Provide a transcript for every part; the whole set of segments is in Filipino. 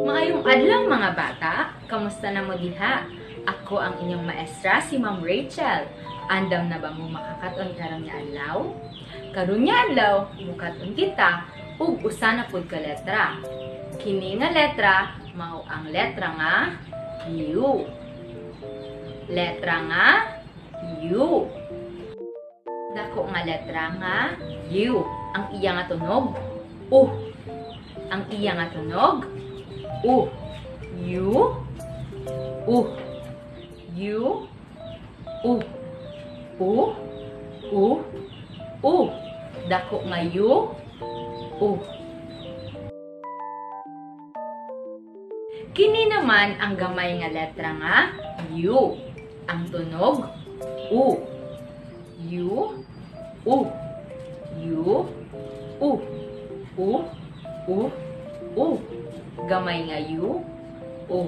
Maayong adlaw mga bata, kamusta na mo diha? Ako ang inyong maestra si Ma'am Rachel. Andam na ba mo makakaton karang nga adlaw? Karon nga adlaw, mukaton kita ug usa na pud ka letra. Kini nga letra mao ang letra nga U. Letra nga U. Dako nga letra nga U. Ang iya nga tunog U. Ang iya nga tunog U. U. U. U. U. U. U. U. Dako nga U. U. Kini naman ang gamay nga letra nga U. Ang tunog U. U. U. U. U. U. U. U. Gamay nga U. U.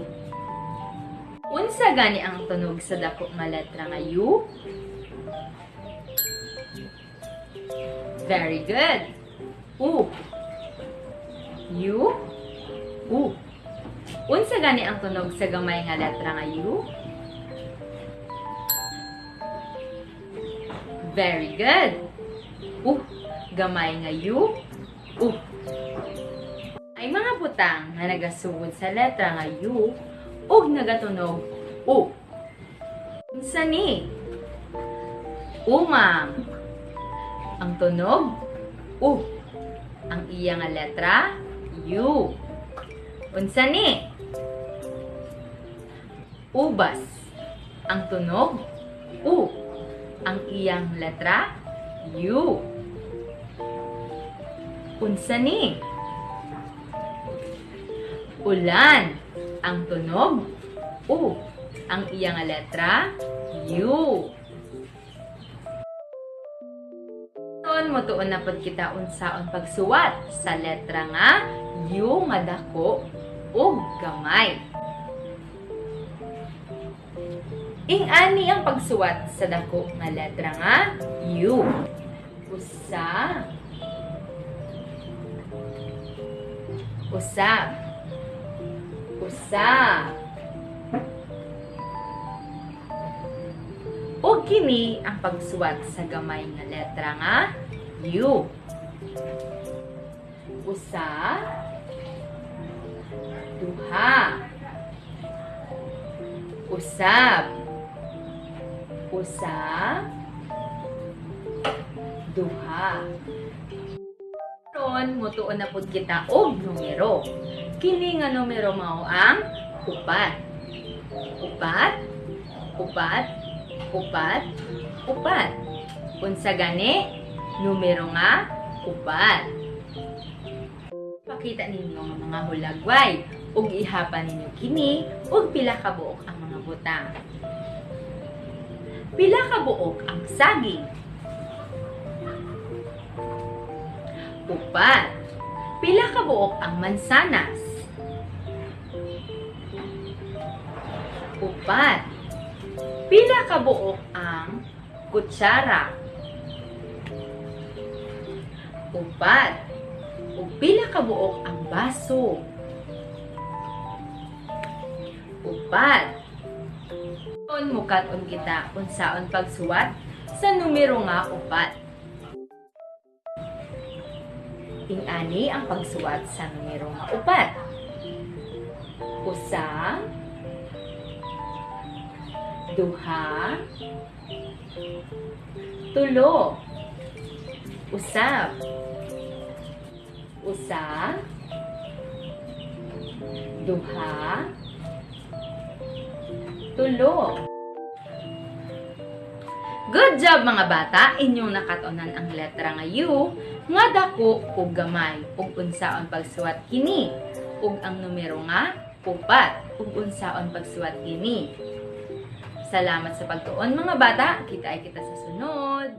Unsa gani ang tunog sa dako nga letra nga U? Very good. U. U. U. Unsa gani ang tunog sa gamay nga letra nga U? Very good. U. Gamay nga U. U. Ay mga butang nga nagasugod sa letra nga U ug nagatunog U. Unsa ni? Umam. Ang tunog U. Ang iya nga letra U. Unsa ni? Ubas. Ang tunog U. Ang iyang letra U. Unsa ni? Ulan. Ang tunog U. Ang iyang letra U. Motuon na pod kita unsaon pagsuwat sa letra nga U nga dako ug gamay. Ing-ani ang pagsuwat sa dako nga letra nga U. Usa. Usab. Usab. O kini ang pagsuwat sa gamay nga letra nga U. Usa. Duha. Usab. Usa. Duha. Karon mutuon na pud kita og numero. Kini nga numero mao ang upat. Upat. Upat. Upat. Upat. Unsa gani? Numero nga upat. Pakita ninyo ang mga hulagway ug ihapan ninyo kini ug pila ka buok ang mga butang. Pila ka buok ang saging? Upat. Pila ka buok ang mansanas? Upat. Pila ka buok ang kutsara? Upat. Ug pila ka buok ang baso? Upat. Mukat-on kita unsaon pagsuwat sa numero nga upat. Ing-ani ang pagsuwat sa numero nga upat. Usa. Duha. Tulo. Usab. Usa. Duha. Tulo. Good job mga bata! Inyong nakatonan ang letra nga U nga dako ug gamay ug unsaon pagsuwat kini ug ang numero nga upat ug unsaon pagsuwat kini. Salamat sa pagtuon mga bata. Kita-kita sa sunod.